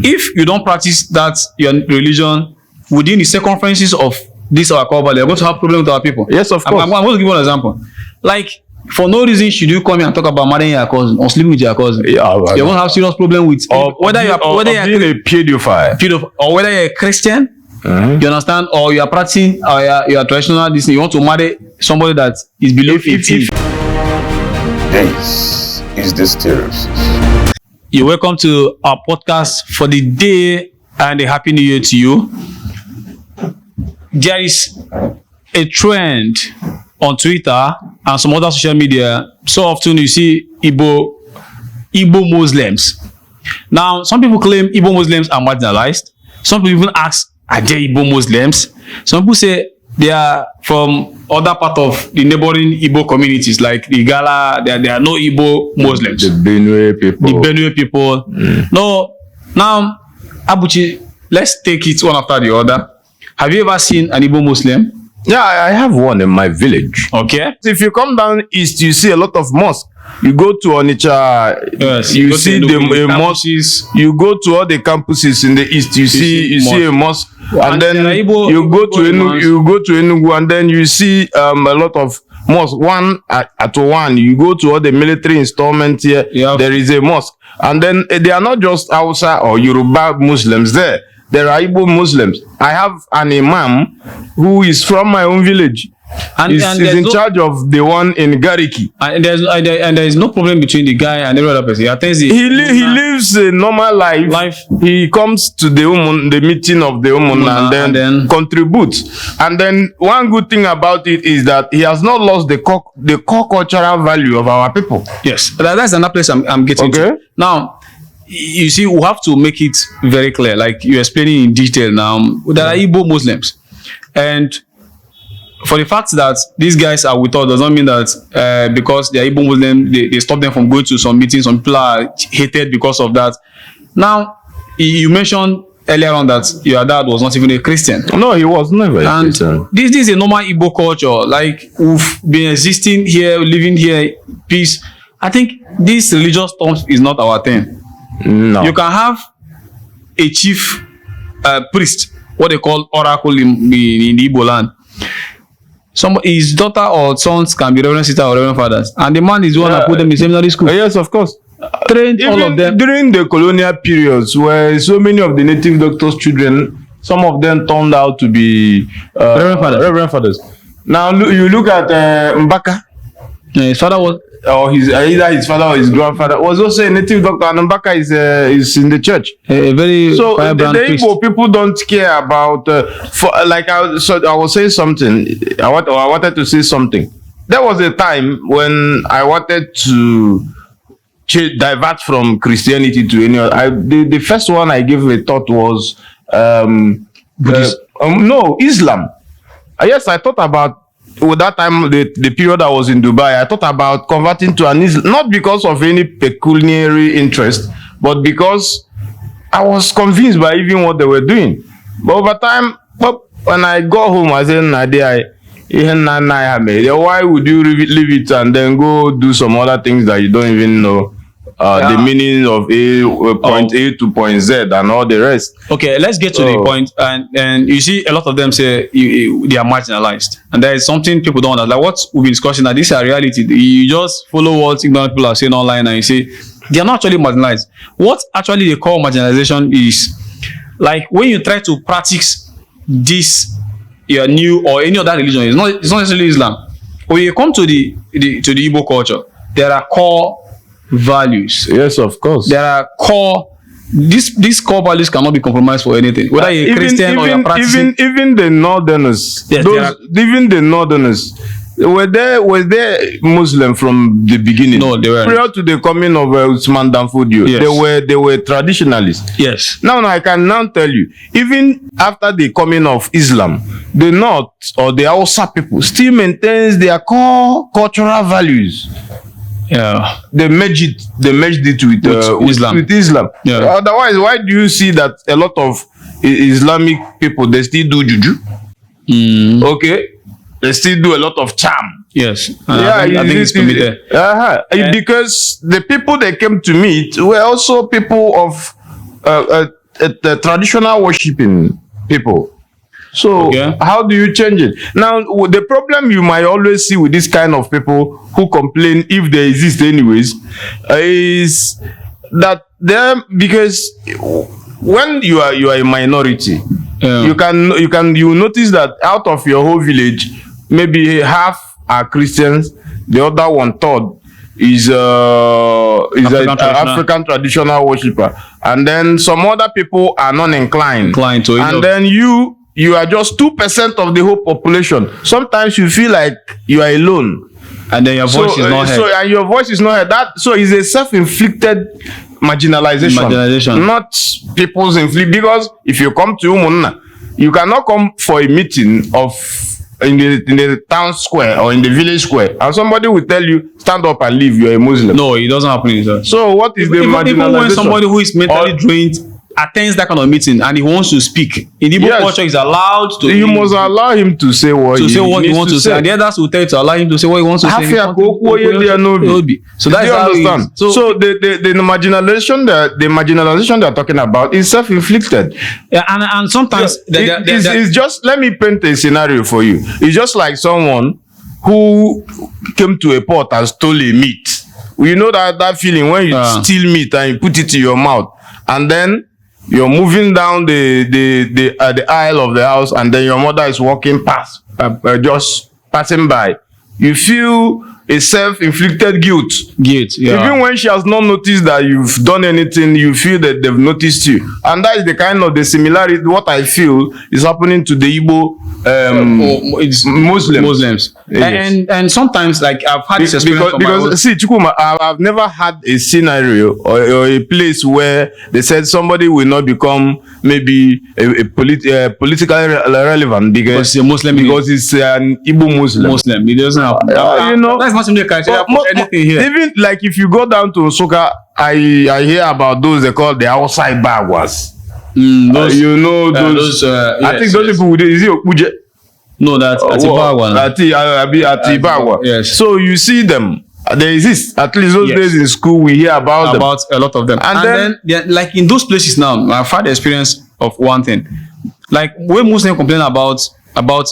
If you don't practice that your religion within the circumferences of this our core value, you're going to have problems with our people. Yes, of course. I'm going to give you an example. Like, for no reason should you come here and talk about marrying your cousin or sleeping with your cousin. Yeah, you're going to have serious problem with whether you're a pedophile, or whether you're a Christian. You understand? Or you are practicing, or you are traditional. This you want to marry somebody that is below 18. This is the Stereosis. You're welcome to our podcast for the day, and a happy new year to you. There is a trend on Twitter and some other social media. So often you see Igbo Muslims. Now, some people claim Igbo Muslims are marginalized. Some people even ask, are they Igbo Muslims? Some people say they are from other part of the neighboring Igbo communities, like the Igala. There are no Igbo Muslims. The Benue people. No, now, Abuchi, let's take it one after the other. Have you ever seen an Igbo Muslim? Yeah, I have one in my village. Okay. If you come down east, you see a lot of mosques. You go to Onitsha, yes, you see the mosques. You go to all the campuses in the east, you see a mosque, and then you go to Enugu, and then you see a lot of mosques. One at one, you go to all the military installments here. Yep. There is a mosque, and then they are not just Hausa or Yoruba Muslims there. There are Igbo Muslims. I have an imam who is from my own village. And he's in charge of the one in Gariki. And there is no problem between the guy and every other person. He lives a normal life. He comes to the meeting of the Umuna and then contributes. And then one good thing about it is that he has not lost the core cultural value of our people. Yes, that's another place I'm getting to. Now, you see, we have to make it very clear, like you're explaining in detail now. There are Igbo Muslims, and for the fact that these guys are with us does not mean that because they are Igbo Muslims, they stop them from going to some meetings. Some people are hated because of that. Now, you mentioned earlier on that your dad was not even a Christian. No, he was never a Christian. This is a normal Igbo culture. Like, we've been existing here, living here, peace. I think this religious terms is not our thing. No. You can have a chief priest, what they call oracle in the Igbo land. His daughter or sons can be reverend sister or reverend fathers, and the man is the one that put them in seminary school. Yes, of course. Trained all of them. During the colonial periods, where so many of the native doctors' children, some of them turned out to be reverend fathers. Now you look at Mbaka. His father was, or either his father or his grandfather was also a native doctor, and Mbaka is in the church. A very so the priest. Igbo people don't care about I was saying something. I wanted to say something. There was a time when I wanted to divert from Christianity to any other. The first one I gave a thought was Islam. Yes, I thought about. With that time, the period I was in Dubai, I thought about converting to an Islam, not because of any pecuniary interest, but because I was convinced by even what they were doing. But over time, when I got home, I said, why would you leave it and then go do some other things that you don't even know? The meaning of point A to point Z and all the rest. Okay, let's get to the point. And you see, a lot of them say they are marginalized, and there is something people don't understand. Like what we've been discussing, that this is a reality. You just follow what ignorant people are saying online, and you say they are not actually marginalized. What actually they call marginalization is, like, when you try to practice this, your new or any other religion. It's not necessarily Islam. When you come to the Igbo culture, there are core values. Yes, of course. There are core. These core values cannot be compromised for anything. Whether you're a Christian or you're practicing. Even the Northerners. Yes, even the Northerners. Were they Muslim from the beginning? No, they weren't. Prior to the coming of Usman Danfodio, yes. they were traditionalists. Yes. Now I can now tell you, even after the coming of Islam, the North or the Hausa people still maintains their core cultural values. Yeah, they merged it with Islam. Yeah. Otherwise, why do you see that a lot of Islamic people, they still do juju? Okay, they still do a lot of charm. Yes, I think it's permitted. Because the people they came to meet were also people of the traditional worshiping people. So how do you change it? Now, the problem you might always see with this kind of people who complain, if they exist anyways, is that because when you are a minority, you notice that out of your whole village, maybe half are Christians, the other 1/3 is African traditional worshiper, and then some other people are non-inclined to it, and then you are just 2% of the whole population. Sometimes you feel like you are alone, and then your voice is not heard. And your voice is not heard. So it's a self-inflicted marginalization, not people's inflict. Because if you come to Umunna, you cannot come for a meeting in the town square or in the village square, and somebody will tell you, stand up and leave, you're a Muslim. No, it doesn't happen. So what is the marginalization? Even when somebody who is mentally drained attends that kind of meeting and he wants to speak, in Igbo culture, he's allowed to. You must allow him to say what he wants to say. And the others will tell you to allow him to say what he wants to say. So that's how you understand. So the marginalization they're talking about is self-inflicted. Yeah, and sometimes it's just, let me paint a scenario for you. It's just like someone who came to a port and stole a meat. You know that feeling when you steal meat and you put it in your mouth, and then you're moving down the aisle of the house, and then your mother is walking past, just passing by. You feel a self-inflicted guilt. Even when she has not noticed that you've done anything, you feel that they've noticed you. And that is the kind of the similarity, what I feel is happening to the Igbo Muslims. Yes. And sometimes, like, I've had this experience because see, Chukuma, I've never had a scenario or a place where they said somebody will not become maybe politically relevant because he's a Muslim, because it's an Igbo Muslim. It doesn't happen. You know, that's not the criteria for anything here. Even like if you go down to Osoka, I hear about those they call the outside bagwas. You know those. I think those people. Is it Okuje? No, that's Atibagwa. Atibagwa. Yes. So you see them. They exist. At least those days in school, we hear about them. A lot of them. And then like in those places now, I've had the experience of one thing. Like when Muslims complain about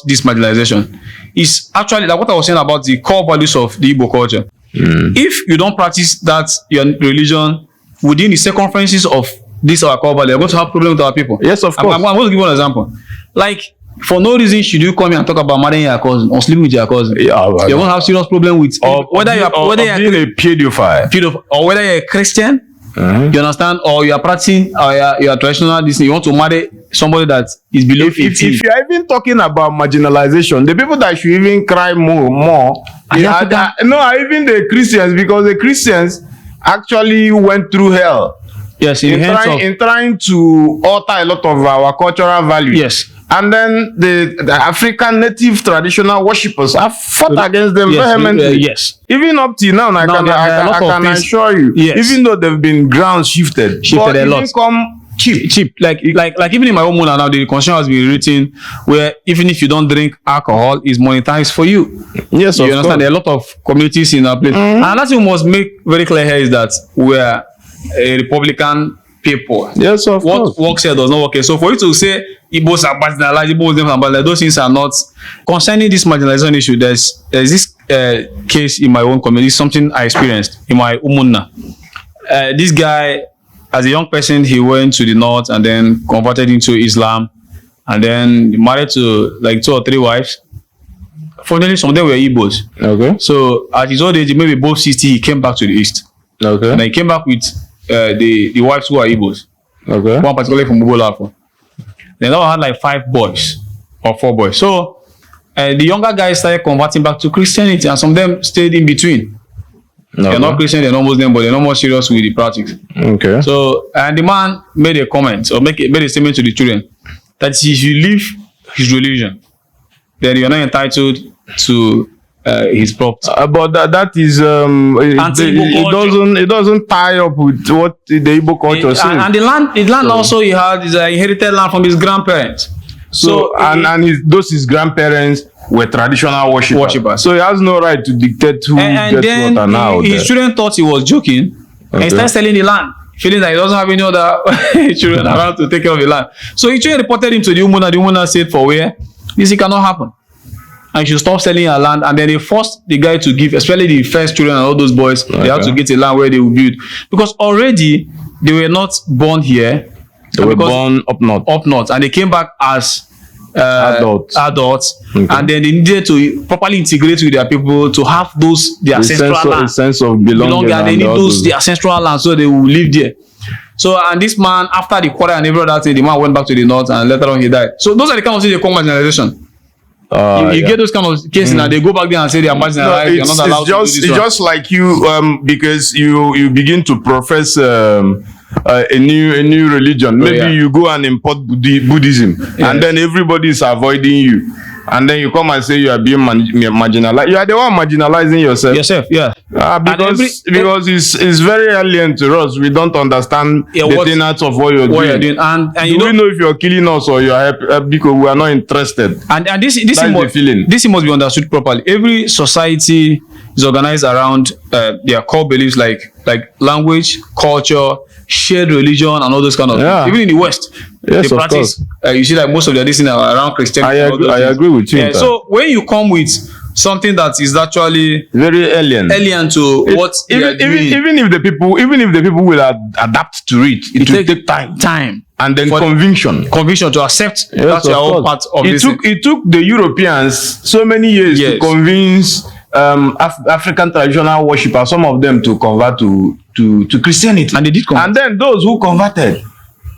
this marginalization, is actually like what I was saying about the core values of the Igbo culture. If you don't practice that your religion within the circumferences of this our core value, you're going to have problems with our people. Yes, of course. I'm going to give you an example. Like, for no reason should you come here and talk about marrying your cousin or sleeping with your cousin. Yeah, you're going to have serious problem with whether you're being a pedophile, or whether you're a Christian. You understand? Or you are practicing, or you are traditional. This you want to marry somebody that is below 15. If you are even talking about marginalization, the people that should even cry more are even the Christians, because the Christians actually went through hell. Yes, in trying to alter a lot of our cultural values. Yes. And then the African native traditional worshippers have fought against them vehemently. Yes. Even up till now, I can assure you, even though they've been ground shifted a lot. Cheap. Like even in my own now, the constitution has been written where even if you don't drink alcohol, is monetized for you. Yes, you understand? There are a lot of communities in our place. And that's what we must make very clear here is that we're a Republican people. Yes, of course. What works here does not work here. So for you to say Igbos are marginalized, Igbo Muslims are marginalized, those things are not. Concerning this marginalization issue, there's this case in my own community, something I experienced in my Umunna. This guy, as a young person, he went to the north and then converted into Islam, and then married to like 2 or 3 wives. Fortunately, some of them were Igbos. Okay. So at his old age, maybe both 60, he came back to the east. Okay. And he came back with the wives who are Igbos. Okay. One particularly from Ugbo. They now had like 5 boys or 4 boys. So the younger guys started converting back to Christianity, and some of them stayed in between. Okay. They're not Christian, they're not Muslim, but they're not more serious with the practice. Okay. So and the man made a comment or made a statement to the children that if you leave his religion, then you're not entitled to his property. But that is it doesn't tie up with what the Igbo culture says. And the land also he had is inherited land from his grandparents. So his grandparents were traditional worshippers. So he has no right to dictate who gets what and how. His children thought he was joking, and he started selling the land. feeling that he doesn't have any other children around to take care of the land. So he actually reported him to the woman, and the woman said, for where? This cannot happen. And she should stop selling her land. And then they forced the guy to give, especially the first children and all those boys, they had to get a land where they will build. Because already they were not born here. They were born up north. Up north. And they came back as adults. Okay. And then they needed to properly integrate with their people to have those their ancestral land. A sense of belonging. And they need those their ancestral land, so they will live there. So, and this man, after the quarrel and every other thing, the man went back to the north, and later on he died. So those are the kind of things they call marginalization. You get those kind of cases and they go back there and say they are marginalized. You're not allowed to do this. It's just like you, because you begin to profess a new religion. Maybe you go and import Buddhism, and then everybody is avoiding you. And then you come and say you are being marginalized. You are the one marginalizing yourself. Because it's very alien to us. We don't understand the tenets of what you're doing. And do we know if you're killing us or you're happy because we are not interested? And this must be understood properly. Every society is organized around their core beliefs like language, culture, shared religion, and all those kind of things. Even in the West, they practice. You see, like most of their things are around Christianity. I agree with you. So when you come with something that is actually very alien to what even if the people will adapt to it, it will take time and then conviction to accept that you are all part of this. It took the Europeans so many years to convince African traditional worshippers, some of them, to convert to Christianity, and they did convert. And then those who converted,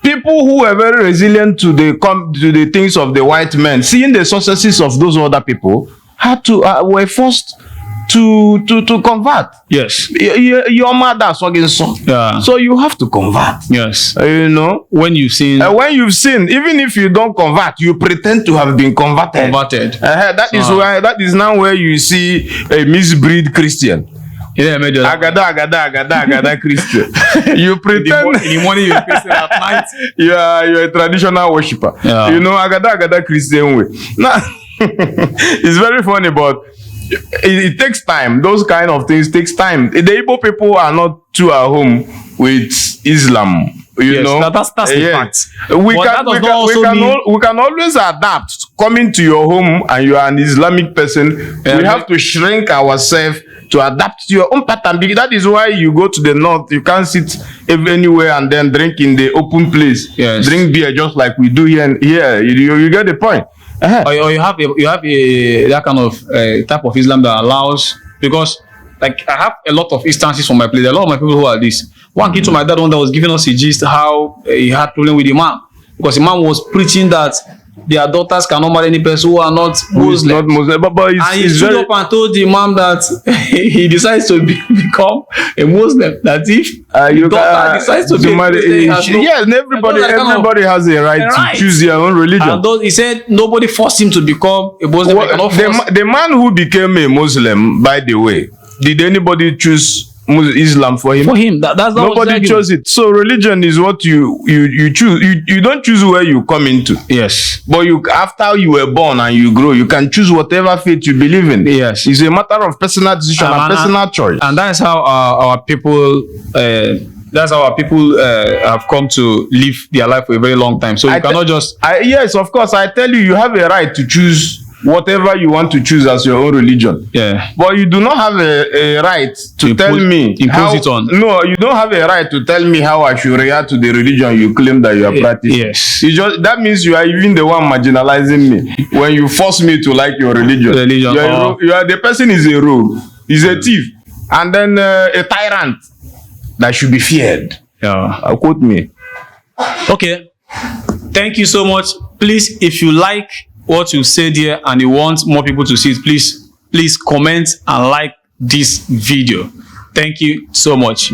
people who were very resilient to the things of the white men, seeing the successes of those other people, were forced to convert. Yes. Your mother so you have to convert. Yes. When you've sinned, even if you don't convert, you pretend to have been converted. That is now where you see a misbreed Christian. Agada Christian. You pretend in the morning you're Christian, at night you're a traditional worshipper. Agada Christian way. Now it's very funny, but it takes time. Those kind of things takes time. The Igbo people are not too at home with Islam. That's the fact. We can always adapt. Coming to your home and you are an Islamic person, we have to shrink ourselves to adapt to your own pattern. That is why you go to the north. You can't sit anywhere and then drink in the open place. Drink beer just like we do here. You get the point. Or you have that kind of type of Islam that allows, because like I have a lot of instances from my place. A lot of my people who are this. One kid to my dad, one that was giving us a gist how he had problem with the imam, because the imam was preaching that their daughters cannot marry any person who are not Muslim. But he stood up and told the imam that he decides to become a Muslim. That if your daughter decides to be a Muslim, everybody has a right to choose their own religion. And he said nobody forced him to become a Muslim. The man who became a Muslim, by the way, did anybody choose Islam for him? For him, that's nobody chose it. So religion is what you choose. You don't choose where you come into. Yes. But after you were born and you grow, you can choose whatever faith you believe in. Yes. It's a matter of personal decision and personal choice. And that's how our people. That's how our people have come to live their life for a very long time. So you cannot just. Yes, of course. I tell you, you have a right to choose whatever you want to choose as your own religion. Yeah. But you do not have a right to tell me impose it on. No, you don't have a right to tell me how I should react to the religion you claim that you are practicing. Yes. That means you are even the one marginalizing me when you force me to like your religion. The person is a rogue, is a thief, and then a tyrant that should be feared. Yeah. Quote me. Okay. Thank you so much. Please, if you like what you said here and you want more people to see it, please comment and like this video. Thank you so much.